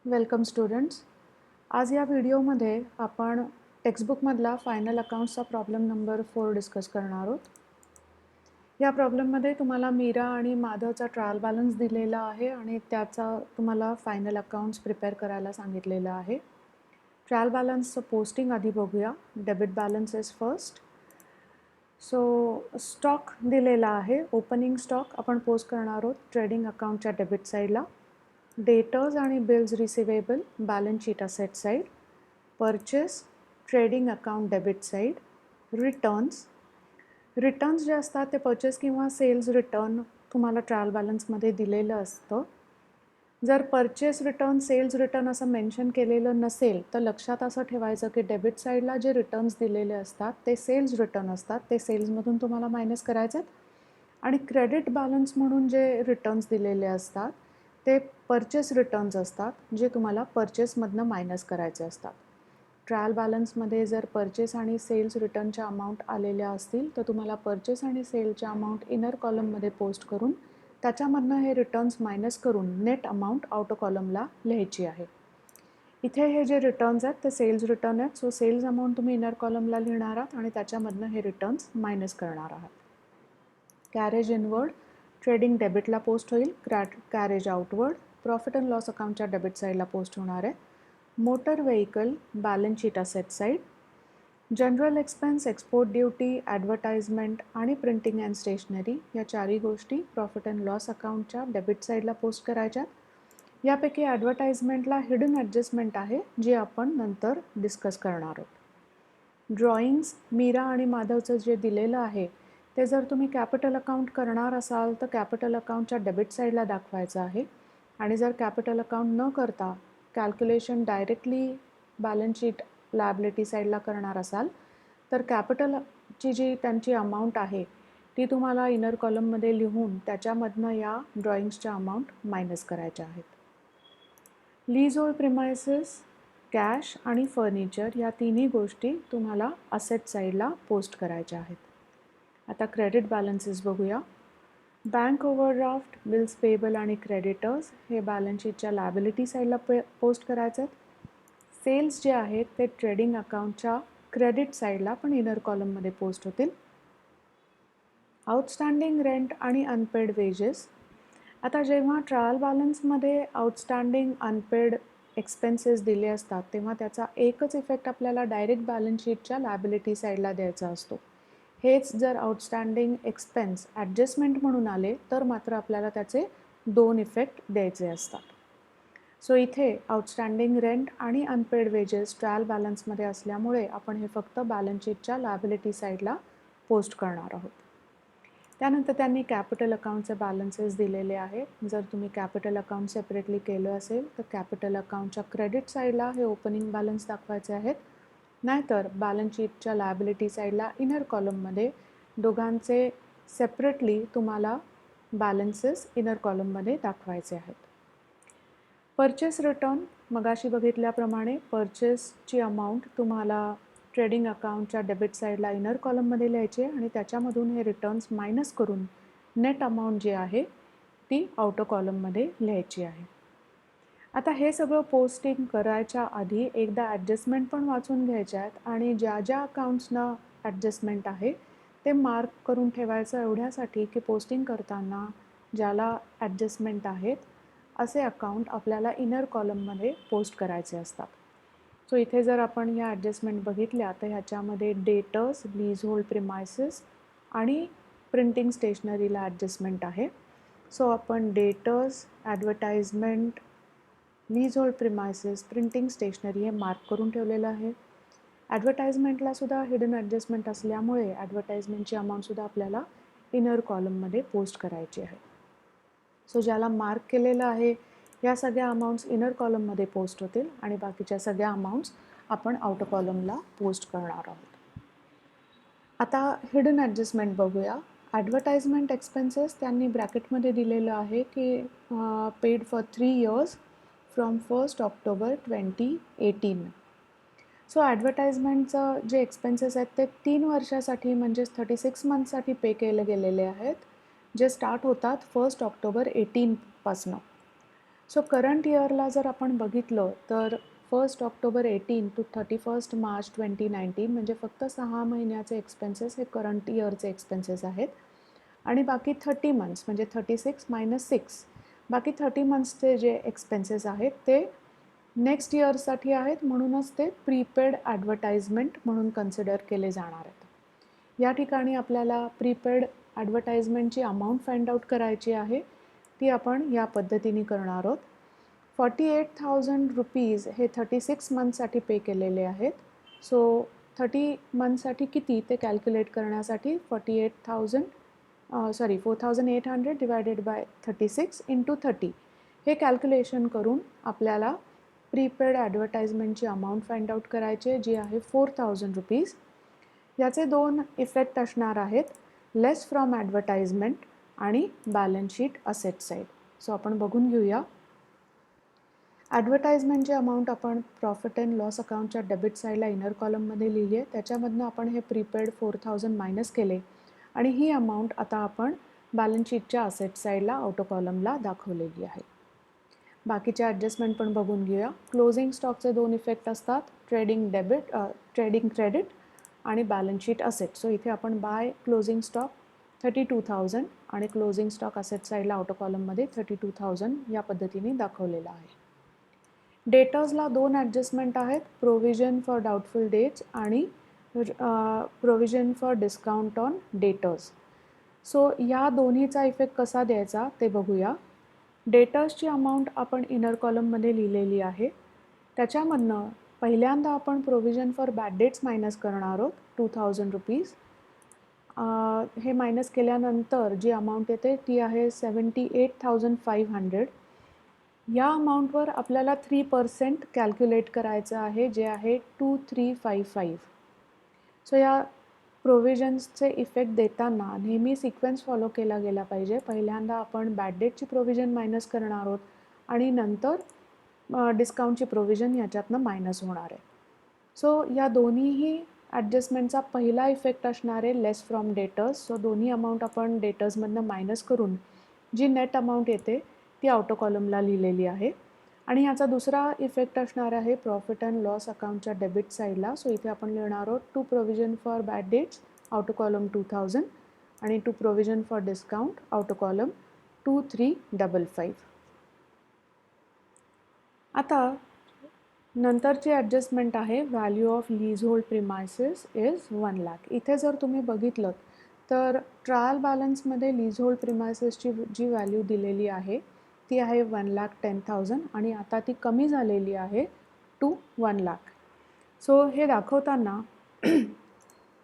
Welcome students. आज या व्हिडिओमध्ये आपण टेक्स्टबुकमधला फायनल अकाउंट्सचा प्रॉब्लेम नंबर 4 डिस्कस करणार आहोत. या प्रॉब्लेममध्ये तुम्हाला मीरा आणि माधवचा ट्रायल बॅलन्स दिलेला आहे आणि त्याचा तुम्हाला फायनल अकाउंट्स प्रिपेअर करायला सांगितलेलं आहे. ट्रायल बॅलन्सचं पोस्टिंग आधी बघूया. Debit balance is first. So stock दिलेला आहे. ओपनिंग स्टॉक आपण पोस्ट करणार आहोत ट्रेडिंग अकाउंटच्या डेबिट साईडला. डेटर्स आणि bills receivable balance sheet asset side. Purchase trading account debit side. Returns जे असतात ते परचेस किंवा सेल्स रिटर्न तुम्हाला ट्रायल बॅलन्समध्ये दिलेलं असतं. जर परचेस रिटर्न सेल्स रिटर्न असं मेन्शन केलेलं नसेल तर लक्षात असं ठेवायचं की डेबिट साईडला जे रिटर्न्स दिलेले असतात ते सेल्स रिटर्न असतात. ते सेल्समधून तुम्हाला मायनस करायचे आहेत. आणि क्रेडिट बॅलन्स म्हणून जे रिटर्न्स दिलेले असतात ते परचेस रिटर्न्स असतात जे तुम्हाला परचेसमधनं मायनस करायचे असतात. ट्रायल बॅलन्समध्ये जर परचेस आणि सेल्स रिटर्नच्या अमाऊंट आलेल्या असतील तर तुम्हाला परचेस आणि सेलच्या अमाऊंट इनर कॉलममध्ये पोस्ट करून त्याच्यामधनं हे रिटर्न्स मायनस करून नेट अमाऊंट आउटर कॉलमला लिहायची आहे. इथे हे जे रिटर्न्स आहेत ते सेल्स रिटर्न आहेत. सो सेल्स अमाऊंट तुम्ही इनर कॉलमला लिहिणार आहात आणि त्याच्यामधनं हे रिटर्न्स मायनस करणार आहात. कॅरेज इनवर्ड ट्रेडिंग डेबिटला पोस्ट होईल. Carriage outward profit and loss अकाउंटच्या डेबिट साईडला पोस्ट होणार आहे. Motor vehicle balance sheet asset side. General expense export duty advertisement आणि प्रिंटिंग अँड स्टेशनरी या चारही गोष्टी प्रॉफिट अँड लॉस अकाउंटच्या डेबिट साईडला पोस्ट करायच्या. यापैकी ॲडव्हर्टाइजमेंटला हिडन ॲडजस्टमेंट आहे जी आपण नंतर डिस्कस करणार आहोत. ड्रॉइंग्स मीरा आणि माधवचं जे दिलेलं आहे ते जर तुम्ही कॅपिटल अकाउंट करणार असाल तर कॅपिटल अकाउंटच्या डेबिट साईडला दाखवायचं आहे. आणि जर कॅपिटल अकाउंट न करता calculation directly balance sheet liability साईडला करणार असाल तर कॅपिटलची जी त्यांची अमाऊंट आहे ती तुम्हाला इनर कॉलममध्ये लिहून त्याच्यामधनं या ड्रॉइंग्सच्या अमाऊंट मायनस करायच्या आहेत. लीज होल्ड प्रिमायसेस कॅश आणि फर्निचर या तिन्ही गोष्टी तुम्हाला असेट साईडला पोस्ट करायच्या आहेत. आता क्रेडिट बॅलन्सेस बघूया. बँक ओव्हरड्राफ्ट बिल्स पेबल आणि क्रेडिटर्स हे बॅलन्स शीटच्या लायबिलिटी साईडला पोस्ट करायचे आहेत. सेल्स जे आहेत ते ट्रेडिंग अकाउंटच्या क्रेडिट साईडला पण इनर कॉलममध्ये पोस्ट होतील. आउटस्टँडिंग रेंट आणि अनपेड वेजेस. आता जेव्हा ट्रायल बॅलन्समध्ये आउटस्टँडिंग अनपेड एक्सपेन्सेस दिले असतात तेव्हा त्याचा एकच इफेक्ट आपल्याला डायरेक्ट बॅलन्स शीटच्या लायबिलिटी साईडला द्यायचा असतो. हेच जर आउटस्टँडिंग एक्सपेन्स ॲडजस्टमेंट म्हणून आले तर मात्र आपल्याला त्याचे 2 इफेक्ट द्यायचे असतात. सो इथे आउटस्टँडिंग रेंट आणि अनपेड वेजेस ट्रायल बॅलन्समध्ये असल्यामुळे आपण हे फक्त बॅलन्स शीटच्या लायबिलिटी साईडला पोस्ट करणार आहोत. त्यानंतर त्यांनी कॅपिटल अकाउंटचे बॅलन्सेस दिलेले आहेत. जर तुम्ही कॅपिटल अकाउंट सेपरेटली केलं असेल तर कॅपिटल अकाउंटच्या क्रेडिट साईडला हे ओपनिंग बॅलन्स दाखवायचे आहेत. नाहीतर बॅलन्स शीटच्या लायबिलिटी साईडला इनर कॉलममध्ये दोघांचे सेपरेटली तुम्हाला बॅलन्सेस इनर कॉलममध्ये दाखवायचे आहेत. परचेस रिटर्न मगाशी बघितल्याप्रमाणे परचेसची अमाऊंट तुम्हाला ट्रेडिंग अकाउंटच्या डेबिट साईडला इनर कॉलममध्ये लिहायची आहे आणि त्याच्यामधून हे रिटर्न्स मायनस करून नेट अमाऊंट जी आहे ती आउटर कॉलममध्ये लिहायची आहे. आता हे सगळं पोस्टिंग करायच्या आधी एकदा ॲडजस्टमेंट पण वाचून घ्यायच्या आहेत आणि ज्या ज्या अकाउंट्सना ॲडजस्टमेंट आहे ते मार्क करून ठेवायचं एवढ्यासाठी की पोस्टिंग करताना ज्याला ॲडजस्टमेंट आहेत असे अकाउंट आपल्याला इनर कॉलममध्ये पोस्ट करायचे असतात. सो इथे जर आपण ह्या ॲडजस्टमेंट बघितल्या तर ह्याच्यामध्ये डेटर्स लीज होल्ड प्रिमायसेस आणि प्रिंटिंग स्टेशनरीला ॲडजस्टमेंट आहे. सो आपण debtors advertisement leasehold premises printing stationery हे मार्क करून ठेवलेलं आहे. ॲडव्हर्टाइजमेंटला सुद्धा हिडन ॲडजस्टमेंट असल्यामुळे ॲडव्हर्टाइजमेंटची अमाऊंटसुद्धा आपल्याला इनर कॉलममध्ये पोस्ट करायची आहे. सो ज्याला मार्क केलेलं आहे या सगळ्या अमाऊंट्स इनर कॉलममध्ये पोस्ट होतील आणि बाकीच्या सगळ्या अमाऊंट्स आपण आउटर कॉलमला पोस्ट करणार आहोत. आता हिडन ॲडजस्टमेंट बघूया. ॲडव्हर्टाइजमेंट एक्सपेन्सेस त्यांनी ब्रॅकेटमध्ये दिलेलं आहे की paid for 3 years from 1 October 2018. So ॲडव्हर्टाइजमेंटचं जे एक्सपेन्सेस आहेत ते 3 वर्षासाठी म्हणजेच 36 मंथसाठी पे केले गेलेले आहेत जे स्टार्ट होतात 1 October 2018 पासनं. सो करंट इयरला जर आपण बघितलं तर 1 ऑक्टोबर 18 टू 31 मार्च 2019 म्हणजे फक्त 6 महिन्याचे एक्सपेन्सेस हे करंट इयरचे एक्सपेन्सेस आहेत. आणि बाकी 30 मंथ्स म्हणजे 36 मायनस 6 बाकी 30 मंथ्सचे जे एक्सपेन्सेस आहेत ते नेक्स्ट इयरसाठी आहेत, म्हणूनच ते प्रीपेड ॲडव्हर्टाइजमेंट म्हणून कन्सिडर केले जाणार आहेत. या ठिकाणी आपल्याला प्रीपेड ॲडव्हर्टाइजमेंटची अमाऊंट फाइंड आउट करायची आहे. ती आपण या पद्धतीने करणार आहोत. 48,000 रुपीज हे 36 मंथसाठी पे केलेले आहेत. सो 30 मंथसाठी किती ते कॅल्क्युलेट करण्यासाठी 4,800 डिवायडेड बाय 36 इंटू 30 हे कॅल्क्युलेशन करून आपल्याला प्रीपेड ॲडव्हर्टाइजमेंटची अमाऊंट फाइंड आउट करायची, जी आहे 4,000 रुपीज. याचे दोन इफेक्ट असणार आहेत, लेस फ्रॉम ॲडव्हर्टाइजमेंट आणि balance sheet asset side. So आपण बघून घेऊया. ॲडव्हर्टाइजमेंटची अमाऊंट आपण प्रॉफिट अँड लॉस अकाउंटच्या डेबिट साईडला इनर कॉलममध्ये लिहिली आहे. त्याच्यामधनं आपण हे प्रीपेड 4,000 मायनस केले आणि ही अमाऊंट आता आपण बॅलन्स शीटच्या असेट साईडला आउटो कॉलमला दाखवलेली आहे. बाकीचे ॲडजस्टमेंट पण बघून घेऊया. क्लोजिंग स्टॉकचे दोन इफेक्ट असतात, ट्रेडिंग क्रेडिट आणि बॅलन्स शीट असेट. सो इथे आपण बाय क्लोजिंग स्टॉक 32,000 आणि क्लोजिंग स्टॉक असेट साईडला आउटो कॉलममध्ये 32,000 या पद्धतीने दाखवलेला आहे. डेटर्सला दोन ॲडजस्टमेंट आहेत, प्रोव्हिजन फॉर डाऊटफुल डेट्स आणि provision for discount on debtors. So या दोन्हीचा इफेक्ट कसा द्यायचा ते बघूया. डेटर्सची अमाऊंट आपण इनर कॉलममध्ये लिहिलेली आहे. त्याच्यामधनं पहिल्यांदा आपण provision for bad debts minus करणार आहोत 2,000 रुपीज. हे मायनस केल्यानंतर जी अमाऊंट येते ती आहे 78,500. या अमाऊंटवर आपल्याला 3% कॅल्क्युलेट करायचं आहे, जे आहे 2355. सो या प्रोव्हिजन्सचे इफेक्ट देताना नेहमी सिक्वेन्स फॉलो केला गेला पाहिजे. पहिल्यांदा आपण बॅड डेटची प्रोव्हिजन मायनस करणार आहोत आणि नंतर डिस्काउंटची प्रोव्हिजन याच्यातनं मायनस होणार आहे. सो या दोन्हीही ॲडजस्टमेंटचा पहिला इफेक्ट असणार आहे लेस फ्रॉम डेटर्स. सो दोन्ही अमाऊंट आपण डेटर्समधनं मायनस करून जी नेट अमाऊंट येते ती आउटो कॉलमला लिहिलेली आहे. आणि याचा दुसरा इफेक्ट असणार आहे प्रॉफिट अँड लॉस अकाउंटच्या डेबिट साईडला. सो इथे आपण लिहिणार आहोत to provision for bad debts आउटो कॉलम 2,000 आणि टू प्रोव्हिजन फॉर डिस्काउंट आउटो कॉलम 2355. आता नंतरची ॲडजस्टमेंट आहे value of leasehold premises is 1 lakh. इथे जर तुम्ही बघितलं तर ट्रायल बॅलन्समध्ये लीज होल्ड प्रिमायसेसची जी व्हॅल्यू दिलेली आहे ती आहे 1,10,000 आणि आता ती कमी झालेली आहे टू 1 लाख. सो हे दाखवताना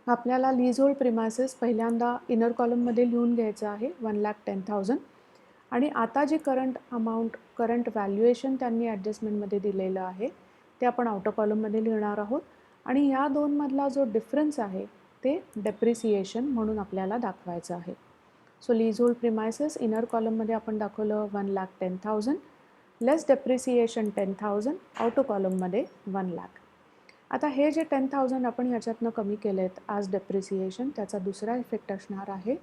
आपल्याला लीज होल्ड प्रिमायसेस पहिल्यांदा इनर कॉलममध्ये लिहून घ्यायचं आहे 1,10,000 आणि आता जी करंट व्हॅल्युएशन त्यांनी ॲडजस्टमेंटमध्ये दिलेलं आहे ते आपण आउटर कॉलममध्ये लिहिणार आहोत आणि या दोनमधला जो डिफरन्स आहे ते डेप्रिसिएशन म्हणून आपल्याला दाखवायचं आहे. So lease hold premises inner कॉलममध्ये आपण दाखवलं 1,10,000 लेस डेप्रिसिएशन 10,000 आउटर कॉलममध्ये 1 लाख. आता हे जे 10,000 आपण ह्याच्यातनं कमी केले आहेत ॲज डेप्रिसिएशन, त्याचा दुसरा इफेक्ट असणार आहे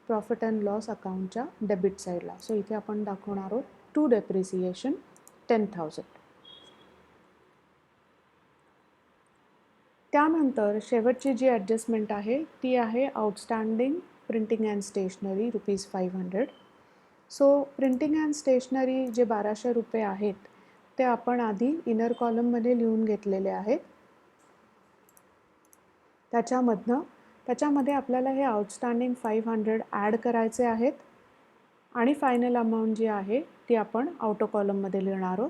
प्रॉफिट अँड लॉस अकाउंटच्या डेबिट साईडला. सो इथे आपण दाखवणार आहोत टू डेप्रिसिएशन 10,000. त्यानंतर शेवटची जी ॲडजस्टमेंट आहे ती आहे outstanding printing and stationery ₹500. So printing and stationery जे 1,200 रुपये आहेत ते आपण आधी इनर कॉलममध्ये लिहून घेतलेले आहेत. त्याच्यामध्ये आपल्याला हे आउटस्टँडिंग 500 ॲड करायचे आहेत आणि फायनल अमाऊंट जी आहे ती आपण आउटर कॉलममध्ये लिहिणार आहोत.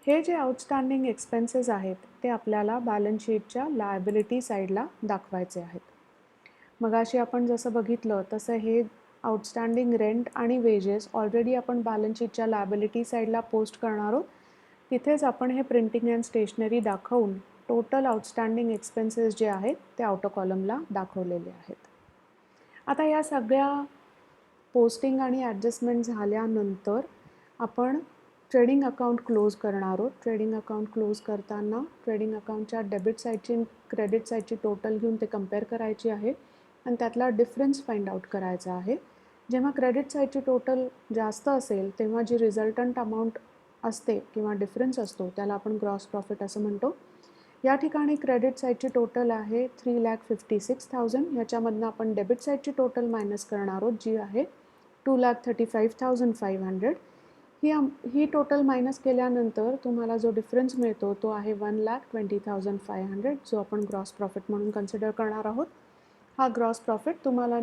हे जे आउटस्टँडिंग एक्सपेन्सेस आहेत ते आपल्याला बॅलन्स शीटच्या लायबिलिटी साईडला दाखवायचे आहेत. मगाशी आपण जसं बघितलं तसं हे आउटस्टँडिंग रेंट आणि वेजेस ऑलरेडी आपण बॅलन्स शीटच्या लायबिलिटी साईडला पोस्ट करणार आहोत. तिथेच आपण हे प्रिंटिंग अँड स्टेशनरी दाखवून टोटल आउटस्टँडिंग एक्सपेन्सेस जे आहेत ते आउटर कॉलमला दाखवलेले आहेत. आता या सगळ्या पोस्टिंग आणि ॲडजस्टमेंट झाल्यानंतर आपण ट्रेडिंग अकाउंट क्लोज करणार आहोत. ट्रेडिंग अकाउंट क्लोज करताना ट्रेडिंग अकाउंटच्या डेबिट साईडची क्रेडिट साईडची टोटल घेऊन ते कंपेअर करायची आहे आणि त्यातला डिफरन्स फाइंड आउट करायचा आहे. जेव्हा क्रेडिट साईडची टोटल जास्त असेल तेव्हा जी रिझल्टंट अमाऊंट असते किंवा डिफरन्स असतो त्याला आपण ग्रॉस प्रॉफिट असं म्हणतो. या ठिकाणी क्रेडिट साईडची टोटल आहे 3,56,000. याच्यामधनं आपण डेबिट साईडची टोटल मायनस करणार आहोत जी आहे 2,35,500. ही टोटल मायनस केल्यानंतर तुम्हाला जो डिफरन्स मिळतो तो आहे 1,20,500 जो आपण ग्रॉस प्रॉफिट म्हणून कन्सिडर करणार आहोत. हा ग्रॉस प्रॉफिट तुम्हाला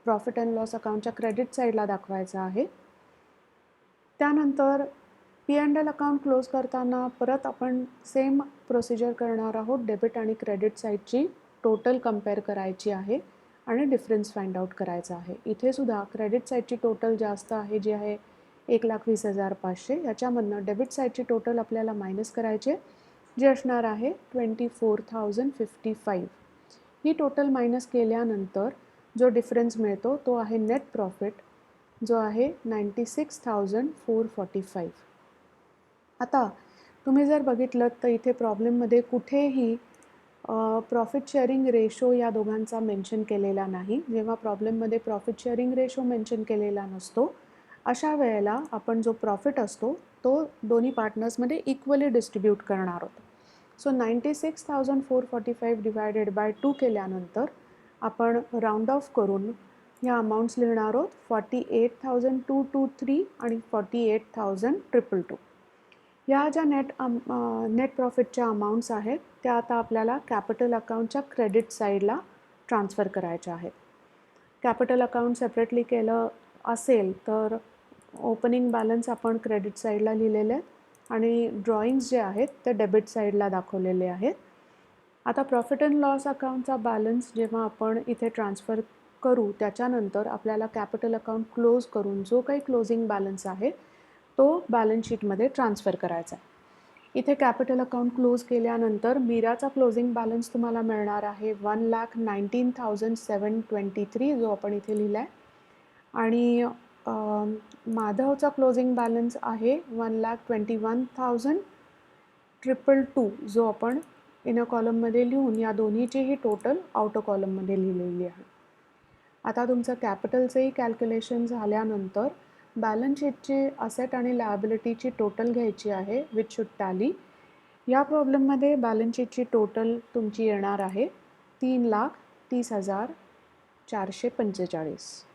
प्रॉफिट अँड लॉस अकाउंटच्या क्रेडिट साईडला दाखवायचा आहे. त्यानंतर P&L अकाउंट क्लोज करताना परत आपण सेम प्रोसिजर करणार आहोत. डेबिट आणि क्रेडिट साईडची टोटल कंपेअर करायची आहे आणि डिफरन्स फाइंड आउट करायचा आहे. इथे सुद्धा क्रेडिट साईडची टोटल जास्त आहे जी आहे 1,20,500. याच्यामधनं डेबिट साईडची टोटल आपल्याला मायनस करायचे जे असणार आहे 24,055. ही टोटल मायनस केल्यानंतर जो डिफरन्स मिळतो तो आहे नेट प्रॉफिट जो आहे 96,445. आता तुम्ही जर बघितलं तर इथे प्रॉब्लेममध्ये कुठेही प्रॉफिट शेअरिंग रेशो या दोघांचा मेन्शन केलेला नाही. जेव्हा प्रॉब्लेममध्ये प्रॉफिट शेअरिंग रेशो मेन्शन केलेला नसतो अशा वेळेला आपण जो प्रॉफिट असतो तो दोन्ही पार्टनर्समध्ये इक्वली डिस्ट्रीब्यूट करणार आहोत. सो 96,445 डिवायडेड बाय 2 केल्यानंतर आपण राऊंड ऑफ करून ह्या अमाऊंट्स लिहिणार आहोत 48,223 आणि 48,222. या ज्या नेट प्रॉफिटच्या अमाऊंट्स आहेत त्या आता आपल्याला कॅपिटल अकाउंटच्या क्रेडिट साईडला ट्रान्सफर करायच्या आहेत. कॅपिटल अकाउंट सेपरेटली केलं असेल तर ओपनिंग बॅलन्स आपण क्रेडिट साईडला लिहिलेले आहेत आणि ड्रॉइंग्स जे आहेत ते डेबिट साईडला दाखवलेले आहेत. आता प्रॉफिट अँड लॉस अकाउंटचा बॅलन्स जेव्हा आपण इथे ट्रान्सफर करू त्याच्यानंतर आपल्याला कॅपिटल अकाउंट क्लोज करून जो काही क्लोजिंग बॅलन्स आहे तो बॅलन्स शीटमध्ये ट्रान्सफर करायचा आहे. इथे कॅपिटल अकाउंट क्लोज केल्यानंतर मीराचा क्लोजिंग बॅलन्स तुम्हाला मिळणार आहे 1,19,723 जो आपण इथे लिहिला आहे आणि माधवचा क्लोजिंग बॅलन्स आहे 1,21,222 जो आपण इनर कॉलममध्ये लिहून या दोन्हीचीही टोटल आउटर कॉलममध्ये लिहिलेली आहे. आता तुमचं कॅपिटलचंही कॅल्क्युलेशन झाल्यानंतर बॅलन्स शीटची असेट आणि लायबिलिटीची टोटल घ्यायची आहे विच शुड टॅली. या प्रॉब्लेममध्ये बॅलन्स शीटची टोटल तुमची येणार आहे 3,30,445.